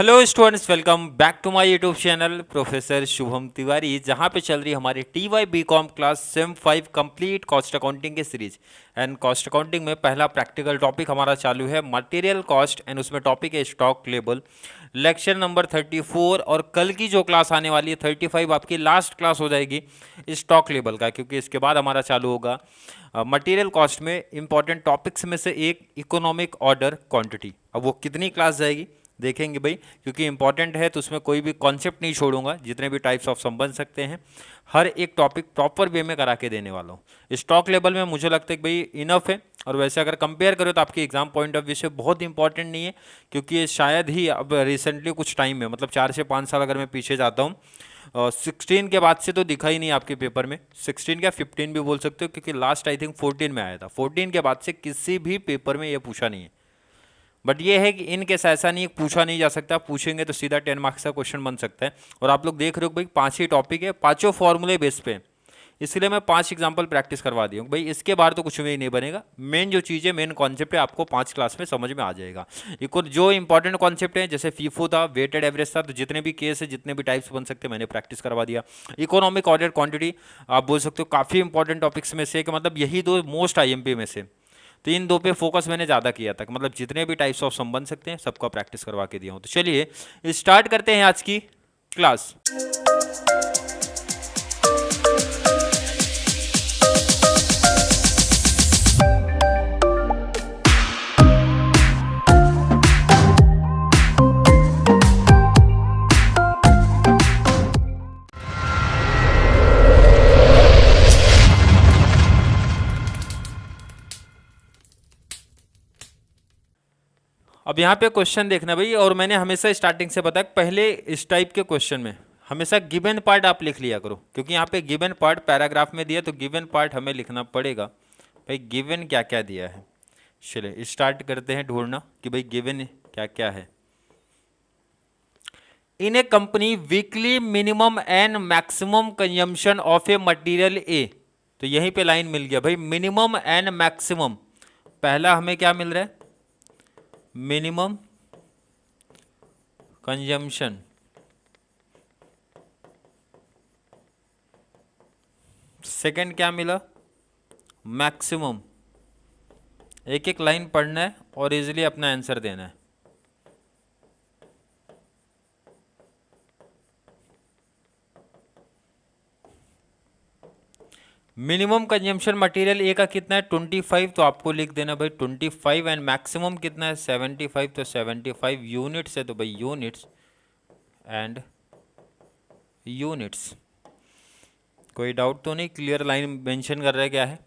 Hello students, welcome back to my YouTube channel professor Shubham Tiwari, जहां पे चल रही हमारी T Y B com class sem 5 complete cost accounting की सीरीज। एंड कॉस्ट अकाउंटिंग में पहला प्रैक्टिकल टॉपिक हमारा चालू है मटेरियल कॉस्ट, एंड उसमें टॉपिक है स्टॉक लेवल, लेक्चर नंबर 34। और कल की जो क्लास आने वाली है 35, आपकी लास्ट क्लास हो जाएगी स्टॉक लेवल का, क्योंकि इसके बाद हमारा चालू होगा मटेरियल कॉस्ट में इंपॉर्टेंट टॉपिक्स में से एक इकोनॉमिक ऑर्डर क्वांटिटी। अब वो कितनी क्लास जाएगी देखेंगे भाई, क्योंकि इंपॉर्टेंट है तो उसमें कोई भी कॉन्सेप्ट नहीं छोड़ूंगा। जितने भी टाइप्स ऑफ सम बन सकते हैं हर एक टॉपिक प्रॉपर वे में करा के देने वाला हूँ। स्टॉक लेवल में मुझे लगता है कि भाई इनफ है, और वैसे अगर कंपेयर करो तो आपके एग्जाम पॉइंट ऑफ व्यू से बहुत इंपॉर्टेंट नहीं है, क्योंकि ये शायद ही अब रिसेंटली कुछ टाइम में, मतलब 4 से 5 साल अगर मैं पीछे जाता हूँ, 16 के बाद से तो दिखा ही नहीं आपके पेपर में। 16 क्या 15 भी बोल सकते हो, क्योंकि लास्ट आई थिंक 14 में आया था। 14 के बाद से किसी भी पेपर में ये पूछा नहीं है। बट ये है कि इन केस ऐसा नहीं पूछा नहीं जा सकता, पूछेंगे तो सीधा 10 मार्क्स का क्वेश्चन बन सकता है। और आप लोग देख रहे हो भाई 5 ही टॉपिक है, 5 फॉर्मूले बेस पे, इसलिए मैं 5 एग्जांपल प्रैक्टिस करवा दी हूँ भाई। इसके बाद तो कुछ भी नहीं बनेगा। मेन जो चीज़ है, मेन कॉन्सेप्ट है, आपको 5 क्लास में समझ में आ जाएगा। एक और जो इंपॉर्टेंट कॉन्सेप्ट है, जैसे फीफो था, वेटेड एवरेज था, तो जितने भी केस है, जितने भी टाइप्स बन सकते हैं, मैंने प्रैक्टिस करवा दिया। इकोनॉमिक ऑर्डर क्वांटिटी आप बोल सकते हो काफ़ी इंपॉर्टेंट टॉपिक्स में से, कि मतलब यही दो मोस्ट IMP में से, तो इन दो पे फोकस मैंने ज़्यादा किया था, मतलब जितने भी टाइप्स ऑफ सम बन सकते हैं सबका प्रैक्टिस करवा के दिया हूँ। तो चलिए स्टार्ट करते हैं आज की क्लास। अब यहाँ पे क्वेश्चन देखना भाई, और मैंने हमेशा स्टार्टिंग से बताया पहले इस टाइप के क्वेश्चन में हमेशा गिवन पार्ट आप लिख लिया करो, क्योंकि यहाँ पे गिवन पार्ट पैराग्राफ में दिया, तो गिवन पार्ट हमें लिखना पड़ेगा भाई, गिवन क्या क्या दिया है। चलिए स्टार्ट करते हैं ढूंढना कि भाई गिवन क्या क्या है। In a company weekly minimum and maximum consumption of a material a, तो यहीं पे लाइन मिल गया भाई, मिनिमम एंड मैक्सिमम। पहला हमें क्या मिल रहा है, मिनिमम कंजम्पशन, सेकंड क्या मिला, मैक्सिमम। एक एक लाइन पढ़ना है और इजीली अपना आंसर देना है। मिनिमम कंजम्पशन मटेरियल ए का कितना है 25, तो आपको लिख देना भाई 25, एंड मैक्सिमम कितना है 75, तो 75 यूनिट्स है, तो भाई यूनिट्स एंड यूनिट्स। कोई डाउट तो नहीं, क्लियर लाइन मेंशन कर रहा है क्या है।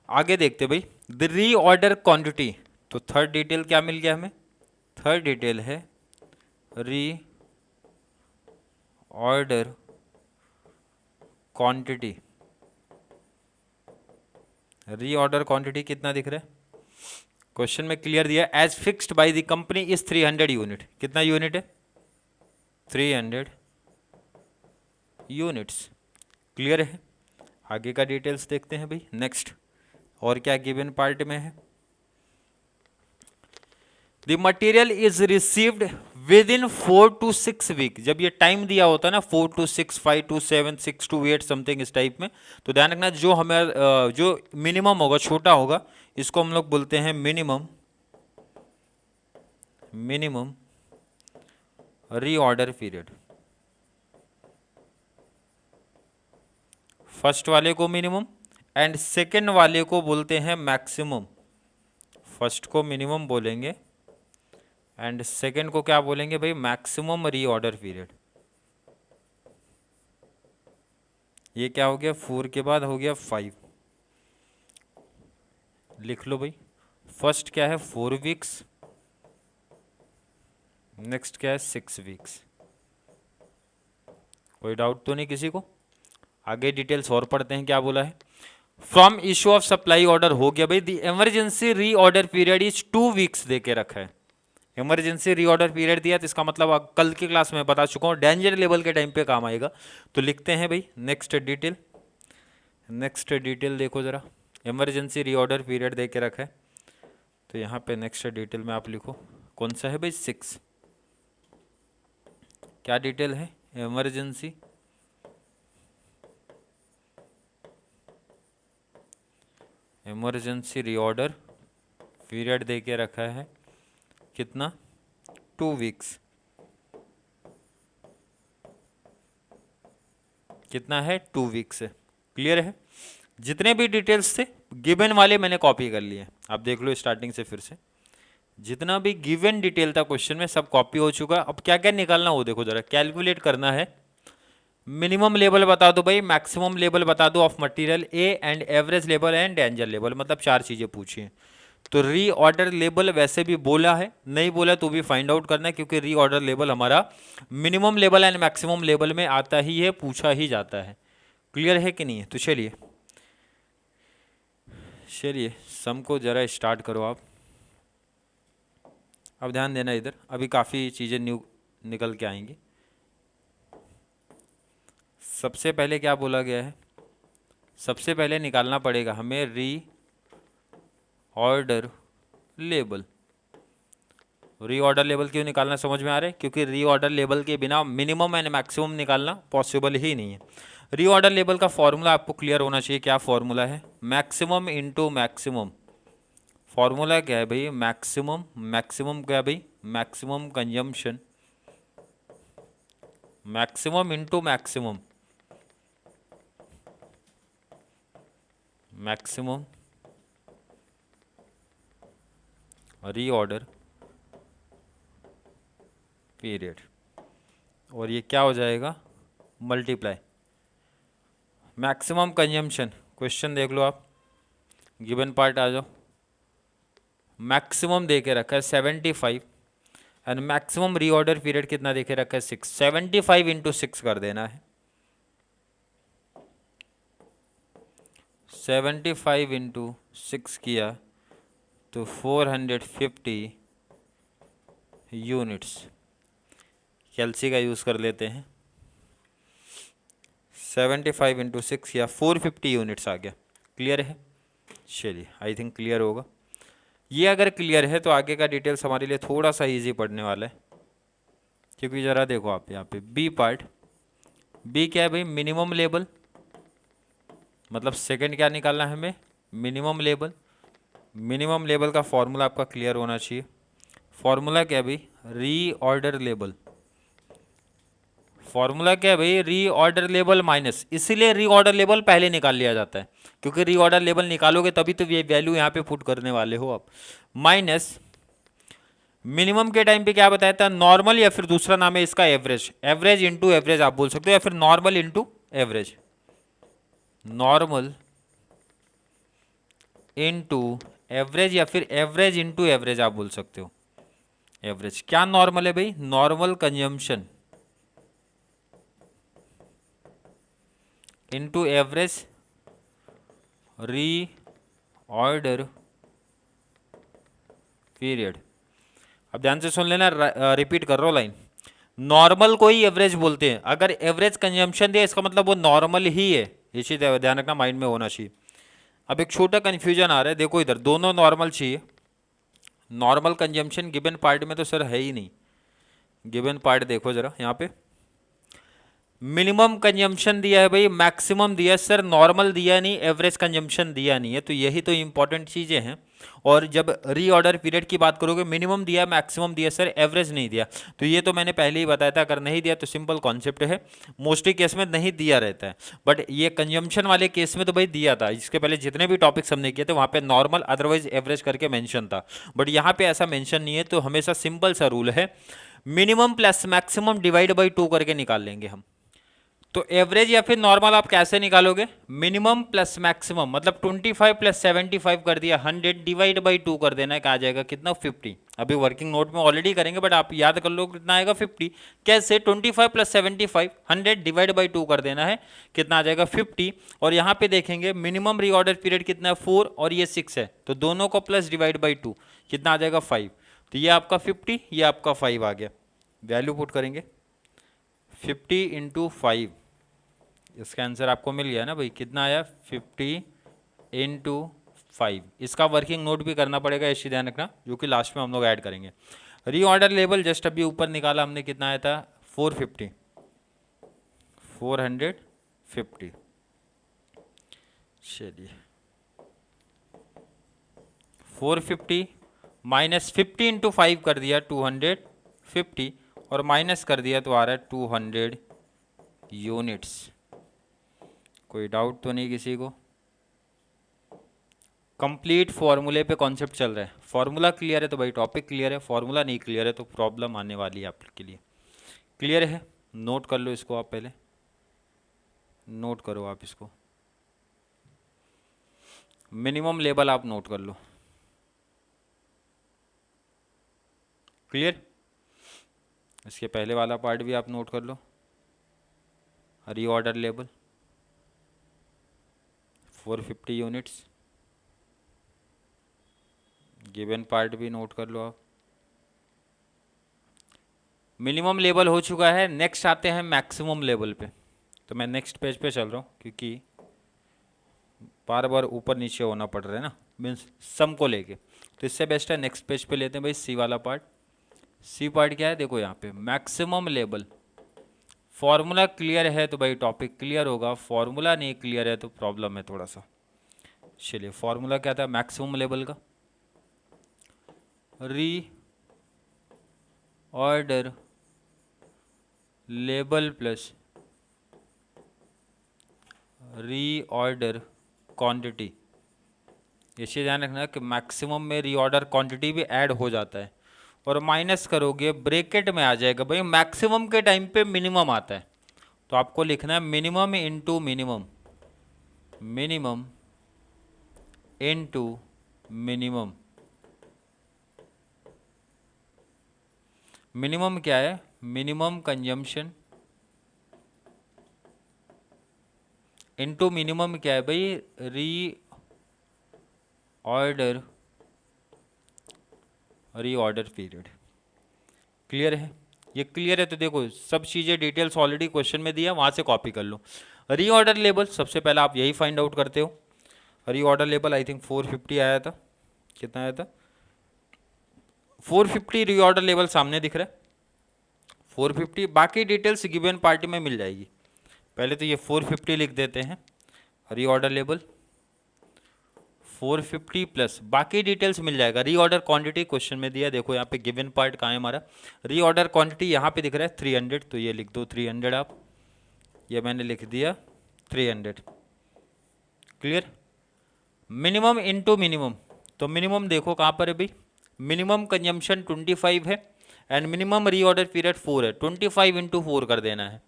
आगे देखते भाई द री ऑर्डर क्वांटिटी, तो थर्ड डिटेल क्या मिल गया हमें, थर्ड डिटेल है reorder quantity. Reorder quantity कितना दिख रहा है क्वेश्चन में, क्लियर दिया, as fixed by the company is 300 unit. कितना यूनिट है 300 यूनिट्स। क्लियर है। आगे का डिटेल्स देखते हैं भाई नेक्स्ट, और क्या गिवन पार्ट में है। The material is received within 4 to 6 week. जब ये टाइम दिया होता है ना 4 to 6, 5 to 7, 6 to 8 समथिंग इस टाइप में, तो ध्यान रखना जो हमें जो मिनिमम होगा, छोटा होगा, इसको हम लोग बोलते हैं minimum, minimum reorder period. First वाले को मिनिमम एंड सेकेंड वाले को बोलते हैं मैक्सिमम। फर्स्ट को मिनिमम बोलेंगे एंड सेकेंड को क्या बोलेंगे भाई, मैक्सिमम रीऑर्डर पीरियड। ये क्या हो गया, 4 के बाद हो गया 5, लिख लो भाई। फर्स्ट क्या है 4 वीक्स, नेक्स्ट क्या है 6 वीक्स। कोई डाउट तो नहीं किसी को। आगे डिटेल्स और पढ़ते हैं क्या बोला है। From issue of supply order हो गया भाई, द इमरजेंसी री ऑर्डर पीरियड इज 2 वीक्स दे के रखा है। इमरजेंसी री ऑर्डर पीरियड दिया, तो इसका मतलब कल की क्लास में बता चुका हूँ डेंजर लेवल के टाइम पे काम आएगा। तो लिखते हैं भाई नेक्स्ट डिटेल, नेक्स्ट डिटेल देखो जरा, इमरजेंसी री ऑर्डर पीरियड दे के रखा है, तो यहाँ पे नेक्स्ट डिटेल में आप लिखो कौन सा है भाई 6। क्या डिटेल है? इमरजेंसी रीऑर्डर पीरियड दे के रखा है कितना? 2 वीक्स। कितना है? 2 वीक्स है। क्लियर है? जितने भी डिटेल्स थे गिवन वाले मैंने कॉपी कर लिए। आप देख लो स्टार्टिंग से फिर से, जितना भी गिवन डिटेल था क्वेश्चन में सब कॉपी हो चुका। अब क्या क्या निकालना हो देखो जरा, कैलकुलेट करना है। मिनिमम लेवल बता दो भाई, मैक्सिमम लेवल बता दो of material A, and average level and danger level, मतलब 4 चीजें पूछी हैं। तो री ऑर्डर लेवल वैसे भी बोला है, नहीं बोला तो भी फाइंड आउट करना है, क्योंकि री ऑर्डर लेवल हमारा minimum level and maximum level में आता ही है, पूछा ही जाता है। क्लियर है कि नहीं है? तो चलिए सम को जरा स्टार्ट करो आप। अब ध्यान देना इधर, अभी काफ़ी चीज़ें न्यू निकल के आएंगी। सबसे पहले क्या बोला गया है? सबसे पहले निकालना पड़ेगा हमें री ऑर्डर लेवल। री ऑर्डर लेवल क्यों निकालना समझ में आ रहा है? क्योंकि री ऑर्डर लेवल के बिना मिनिमम एंड मैक्सिमम निकालना पॉसिबल ही नहीं है। री ऑर्डर लेवल का फॉर्मूला आपको क्लियर होना चाहिए। क्या फॉर्मूला है? Maximum into maximum. फॉर्मूला क्या है भाई? मैक्सिमम क्या है भाई? Maximum consumption, maximum into maximum, maximum reorder period. और ये क्या हो जाएगा? Multiply maximum consumption. क्वेश्चन देख लो आप, गिवन पार्ट आ जाओ। मैक्सिमम दे के रखा है 75 एंड मैक्सिमम रीऑर्डर पीरियड कितना दे के रखा है? 6। 75 इंटू 6 कर देना है। 75 इंटू 6 किया तो 450 यूनिट्स। कैलसी का यूज़ कर लेते हैं। 75 इंटू 6 किया 450 यूनिट्स आ गया। क्लियर है? चलिए आई थिंक क्लियर होगा। ये अगर क्लियर है तो आगे का डिटेल्स हमारे लिए थोड़ा सा इजी पड़ने वाला है, क्योंकि ज़रा देखो आप यहाँ पे बी पार्ट। बी क्या है भाई? मिनिमम लेवल, मतलब सेकंड क्या निकालना है हमें? Minimum level. मिनिमम लेवल का फॉर्मूला आपका क्लियर होना चाहिए। फॉर्मूला क्या है भाई? री ऑर्डर लेवल। फॉर्मूला क्या है भाई? री ऑर्डर लेवल माइनस, इसीलिए री ऑर्डर लेवल पहले निकाल लिया जाता है, क्योंकि री ऑर्डर लेवल निकालोगे तभी तो ये वैल्यू यहाँ पे पुट करने वाले हो आप। माइनस मिनिमम के टाइम पे क्या बताया था? नॉर्मल, या फिर दूसरा नाम है इसका एवरेज। एवरेज इंटू एवरेज आप बोल सकते हो, या फिर normal into average. Normal into average, या फिर एवरेज इंटू एवरेज आप बोल सकते हो। एवरेज क्या नॉर्मल है भाई? नॉर्मल कंजम्पशन इंटू एवरेज री ऑर्डर पीरियड। अब ध्यान से सुन लेना, रिपीट कर रहा हूं लाइन। नॉर्मल को ही एवरेज बोलते हैं। अगर एवरेज कंजम्पशन दिया इसका मतलब वो नॉर्मल ही है, ये चीज ध्यान रखना, माइंड में होना चाहिए। अब एक छोटा कंफ्यूजन आ रहा है, देखो इधर दोनों नॉर्मल चाहिए। नॉर्मल कंजम्पशन गिवन पार्ट में तो सर है ही नहीं। गिवन पार्ट देखो जरा यहाँ पे, मिनिमम कंजम्पशन दिया है भाई, मैक्सिमम दिया है सर, नॉर्मल दिया नहीं, एवरेज कंजम्पशन दिया नहीं है। तो यही तो इंपॉर्टेंट चीज़ें हैं। और जब रीऑर्डर पीरियड की बात करोगे, मिनिमम दिया, मैक्सिमम दिया सर, एवरेज नहीं दिया। तो ये तो मैंने पहले ही बताया था, अगर नहीं दिया तो सिंपल कॉन्सेप्ट है, मोस्टली केस में नहीं दिया रहता है। बट ये कंजम्पशन वाले केस में तो भाई दिया था। इसके पहले जितने भी टॉपिक्स हमने किए थे वहाँ पे नॉर्मल अदरवाइज एवरेज करके मेंशन था, बट यहाँ पे ऐसा मेंशन नहीं है। तो हमेशा सिंपल सा रूल है, minimum plus maximum divide by 2 करके निकाल लेंगे हम। तो एवरेज या फिर नॉर्मल आप कैसे निकालोगे? मिनिमम प्लस मैक्सिमम, मतलब 25 प्लस 75 कर दिया 100, डिवाइड बाई 2 कर देना है, क्या आ जाएगा? कितना? 50। अभी वर्किंग नोट में ऑलरेडी करेंगे, बट आप याद कर लो कितना आएगा? 50। कैसे? 25 प्लस 75 100 डिवाइड बाई 2 कर देना है, कितना आ जाएगा? 50। और यहाँ पे देखेंगे मिनिमम रीऑर्डर पीरियड कितना है? 4 और ये 6 है, तो दोनों को प्लस डिवाइड बाई 2 कितना आ जाएगा? 5। तो ये आपका 50, ये आपका 5 आ गया। वैल्यू पुट करेंगे 50 इंटू 5, इसका आंसर आपको मिल गया ना भाई? कितना आया? 50 इंटू 5। इसका वर्किंग नोट भी करना पड़ेगा, इसी ध्यान रखना, जो कि लास्ट में हम लोग ऐड करेंगे। रीऑर्डर लेवल जस्ट अभी ऊपर निकाला हमने, कितना आया था? 450, 450। चलिए 450 माइनस 50 इंटू 5 कर दिया 250, और माइनस कर दिया तो आ रहा है 200 यूनिट्स। कोई डाउट तो नहीं किसी को? कंप्लीट फॉर्मूले पे कॉन्सेप्ट चल रहा है। फॉर्मूला क्लियर है तो भाई टॉपिक क्लियर है, फॉर्मूला नहीं क्लियर है तो प्रॉब्लम आने वाली है आपके लिए। क्लियर है? नोट कर लो इसको, आप पहले नोट करो आप इसको, मिनिमम लेवल आप नोट कर लो। क्लियर? इसके पहले वाला पार्ट भी आप नोट कर लो, reorder level 450 units, given part भी नोट कर लो आप। मिनिमम लेवल हो चुका है, नेक्स्ट आते हैं मैक्सिमम लेवल पे। तो मैं नेक्स्ट पेज पे चल रहा हूँ क्योंकि बार बार ऊपर नीचे होना पड़ रहा है ना, मीन्स सम को लेके, तो इससे बेस्ट है नेक्स्ट पेज पे लेते हैं भाई सी वाला पार्ट। सी पार्ट क्या है देखो यहाँ पे, मैक्सिमम लेवल। फॉर्मूला क्लियर है तो भाई टॉपिक क्लियर होगा, फॉर्मूला नहीं क्लियर है तो प्रॉब्लम है थोड़ा सा। चलिए फॉर्मूला क्या था मैक्सिमम लेवल का, री ऑर्डर लेवल प्लस री ऑर्डर क्वांटिटी। इसे ध्यान रखना कि मैक्सिमम में री ऑर्डर क्वांटिटी भी ऐड हो जाता है, और माइनस करोगे ब्रैकेट में आ जाएगा भाई मैक्सिमम के टाइम पे मिनिमम आता है, तो आपको लिखना है minimum into minimum, minimum into minimum. Minimum क्या है, मिनिमम कंजम्पशन इंटू मिनिमम क्या है भाई, री ऑर्डर पीरियड। क्लियर है? ये क्लियर है तो देखो सब चीज़ें डिटेल्स ऑलरेडी क्वेश्चन में दिया, वहाँ से कॉपी कर लो। रीऑर्डर लेवल सबसे पहले आप यही फाइंड आउट करते हो। रीऑर्डर लेवल आई थिंक 450 आया था, कितना आया था 450 रीऑर्डर लेवल सामने दिख रहा है 450, बाकी डिटेल्स गिवन पार्टी में मिल जाएगी। पहले तो ये 450 लिख देते हैं, रीऑर्डर लेवल 450 प्लस बाकी डिटेल्स मिल जाएगा। रीऑर्डर क्वांटिटी क्वेश्चन में दिया, देखो यहाँ पे गिवन पार्ट कहाँ है हमारा, रीऑर्डर क्वांटिटी यहाँ पे दिख रहा है 300, तो ये लिख दो 300 आप, ये मैंने लिख दिया 300। क्लियर? मिनिमम इनटू मिनिमम, तो मिनिमम देखो कहाँ पर है भाई, मिनिमम कंजम्पशन 25 है एंड मिनिमम रीऑर्डर पीरियड 4 है, 25 इंटू 4 कर देना है।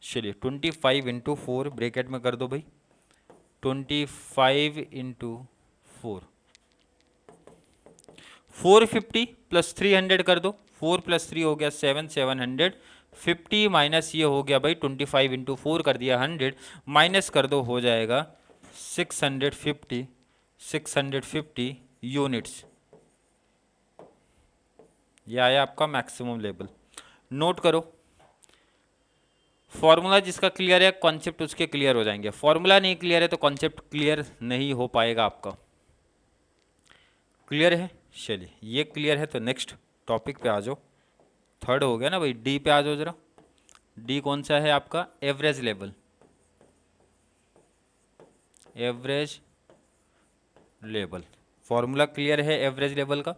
चलिए 25 इंटू 4 ब्रैकेट में कर दो भाई, 25 इंटू 4, 450 प्लस 300 कर दो, 4 प्लस 3 हो गया 7, 750 माइनस ये हो गया भाई 25 इंटू 4 कर दिया 100, माइनस कर दो हो जाएगा 650 यूनिट्स। ये आया आपका मैक्सिमम लेवल। नोट करो, फॉर्मूला जिसका क्लियर है कॉन्सेप्ट उसके क्लियर हो जाएंगे, फॉर्मूला नहीं क्लियर है तो कॉन्सेप्ट क्लियर नहीं हो पाएगा आपका। क्लियर है? चलिए ये क्लियर है तो नेक्स्ट टॉपिक पे आ जाओ। थर्ड हो गया ना भाई, डी पे आ जाओ जरा। डी कौन सा है आपका, average level. Average level formula clear है एवरेज लेवल का,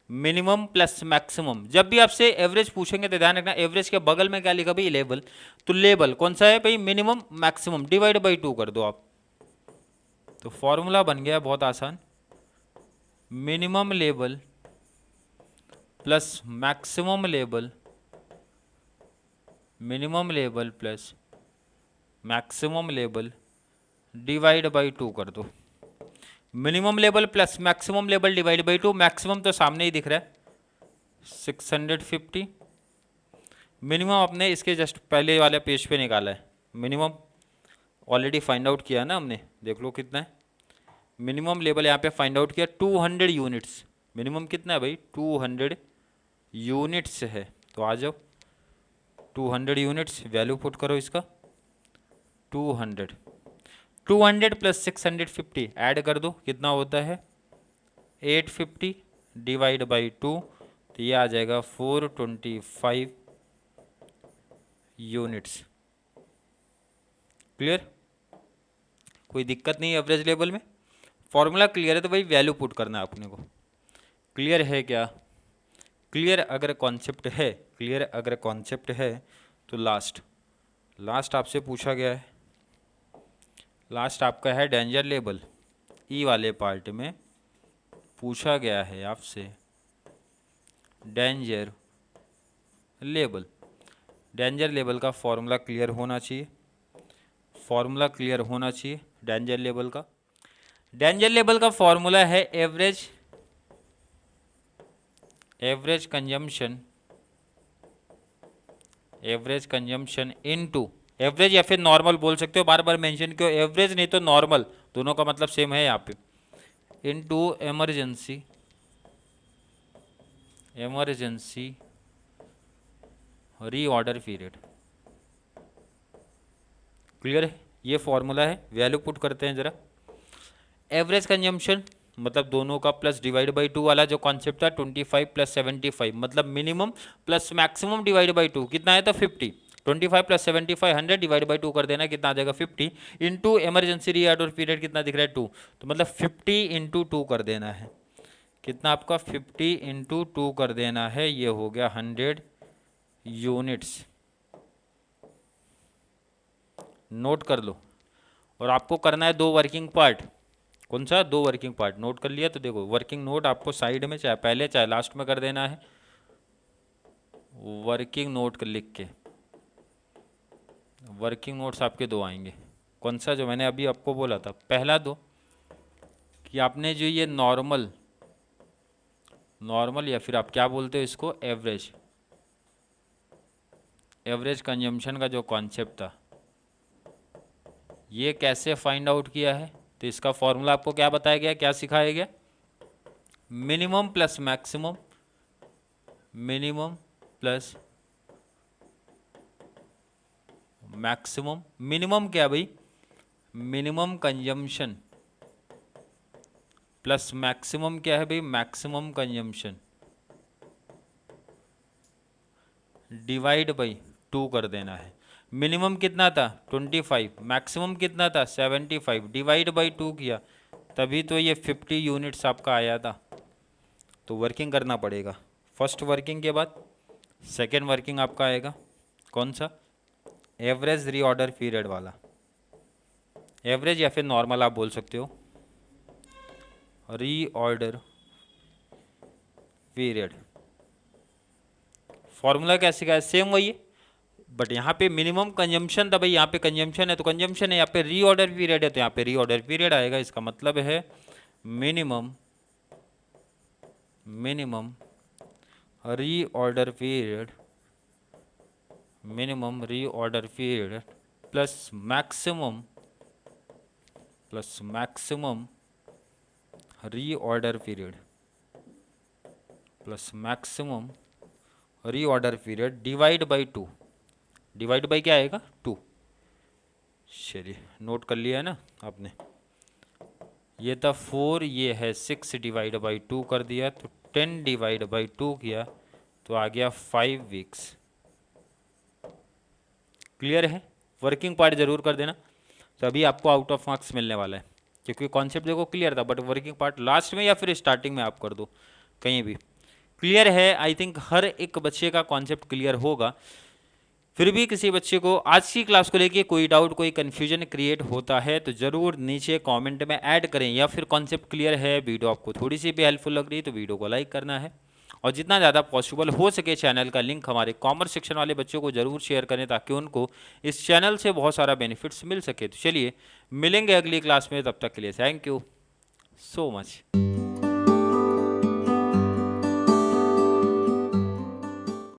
मिनिमम प्लस मैक्सिमम। जब भी आपसे एवरेज पूछेंगे तो ध्यान रखना एवरेज के बगल में क्या लिखा भाई, लेवल, तो लेवल कौन सा है भाई, मिनिमम मैक्सिमम डिवाइड बाई 2 कर दो आप, तो फॉर्मूला बन गया बहुत आसान, minimum level plus maximum level, minimum level plus maximum level divide by 2 कर दो। Minimum level plus maximum level divide by 2, maximum तो सामने ही दिख रहा है 650, मिनिमम अपने इसके जस्ट पहले वाले पेज पे निकाला है, मिनिमम ऑलरेडी फाइंड आउट किया ना हमने, देख लो कितना है मिनिमम लेवल यहाँ पे फाइंड आउट किया 200 यूनिट्स। मिनिमम कितना है भाई, 200 यूनिट्स है, तो आ जाओ 200 यूनिट्स वैल्यू पुट करो इसका, 200 प्लस 650 ऐड कर दो, कितना होता है 850 डिवाइड बाई 2, तो ये आ जाएगा 425 यूनिट्स। क्लियर, कोई दिक्कत नहीं एवरेज लेवल में। फॉर्मूला क्लियर है तो भाई वैल्यू पुट करना है अपने को। क्लियर है क्या? क्लियर अगर कॉन्सेप्ट है, क्लियर अगर कॉन्सेप्ट है तो लास्ट आपसे पूछा गया है, लास्ट आपका है डेंजर लेवल। ई वाले पार्ट में पूछा गया है आपसे डेंजर लेवल। डेंजर लेवल का फॉर्मूला क्लियर होना चाहिए, फॉर्मूला क्लियर होना चाहिए डेंजर लेवल का। डेंजर लेवल का फॉर्मूला है एवरेज कंजम्पशन इनटू एवरेज या फिर नॉर्मल बोल सकते हो, बार बार मेंशन क्यों एवरेज नहीं तो नॉर्मल, दोनों का मतलब सेम है यहाँ पे, into emergency reorder period. Clear है, ये फॉर्मूला है। वैल्यू पुट करते हैं जरा। एवरेज कंजम्पशन मतलब दोनों का प्लस डिवाइड बाई 2 वाला जो कॉन्सेप्ट था, 25 प्लस 75 मतलब minimum plus maximum divide by 2 कितना है तो 50। 25 प्लस 75 100 डिवाइड बाई 2 कर देना, कितना आ जाएगा 50 इंटू इमरजेंसी रीऑर्डर पीरियड कितना दिख रहा है 2, तो मतलब 50 इंटू 2 कर देना है। कितना आपका 50 इंटू 2 कर देना है, ये हो गया 100 यूनिट्स। नोट कर लो। और आपको करना है 2 वर्किंग पार्ट। कौन सा? 2 वर्किंग पार्ट। नोट कर लिया तो देखो वर्किंग नोट आपको साइड में चाहे पहले चाहे लास्ट में कर देना है। वर्किंग नोट लिख के, वर्किंग नोट्स आपके 2 आएंगे। कौन सा? जो मैंने अभी आपको बोला था पहला 2 कि आपने जो ये नॉर्मल या फिर आप क्या बोलते हो इसको एवरेज कंजम्पशन का जो कॉन्सेप्ट था ये कैसे फाइंड आउट किया है, तो इसका फॉर्मूला आपको क्या बताया गया, क्या सिखाया गया? Minimum plus maximum, minimum plus maximum. Minimum क्या भाई? मिनिमम कंजम्पशन प्लस मैक्सिमम क्या है भाई? मैक्सिमम कंजम्पशन डिवाइड बाई 2 कर देना है। मिनिमम कितना था 25, मैक्सिमम कितना था 75, डिवाइड बाई 2 किया तभी तो ये 50 यूनिट्स आपका आया था। तो वर्किंग करना पड़ेगा। फर्स्ट वर्किंग के बाद सेकेंड वर्किंग आपका आएगा कौन सा? एवरेज रीऑर्डर पीरियड वाला। एवरेज या फिर नॉर्मल आप बोल सकते हो, रीऑर्डर पीरियड। फॉर्मूला कैसे का है? सेम वही है, बट यहाँ पे मिनिमम कंजम्पशन था भाई, यहाँ पे कंजम्पशन है तो कंजम्पशन है, यहाँ पे रीऑर्डर पीरियड है तो यहाँ पे रीऑर्डर पीरियड आएगा। इसका मतलब है minimum reorder period, minimum reorder period plus maximum reorder period plus maximum reorder period divide by 2। Divide by क्या आएगा 2। चलिए नोट कर लिया है ना आपने। ये था 4, ये है 6 डिवाइड बाई 2 कर दिया तो 10 डिवाइड बाई 2 किया तो आ गया 5 वीक्स। क्लियर है? वर्किंग पार्ट जरूर कर देना, तभी आपको आउट ऑफ मार्क्स मिलने वाला है, क्योंकि कॉन्सेप्ट देखो क्लियर था, बट वर्किंग पार्ट लास्ट में या फिर स्टार्टिंग में आप कर दो कहीं भी। क्लियर है? आई थिंक हर एक बच्चे का कॉन्सेप्ट क्लियर होगा। फिर भी किसी बच्चे को आज की क्लास को लेके कोई डाउट, कोई कन्फ्यूजन क्रिएट होता है तो ज़रूर नीचे कमेंट में ऐड करें, या फिर कॉन्सेप्ट क्लियर है, वीडियो आपको थोड़ी सी भी हेल्पफुल लग रही है तो वीडियो को लाइक करना है, और जितना ज़्यादा पॉसिबल हो सके चैनल का लिंक हमारे कॉमर्स सेक्शन वाले बच्चों को ज़रूर शेयर करें ताकि उनको इस चैनल से बहुत सारा बेनिफिट्स मिल सके। तो चलिए मिलेंगे अगली क्लास में, तब तक के लिए थैंक यू सो मच।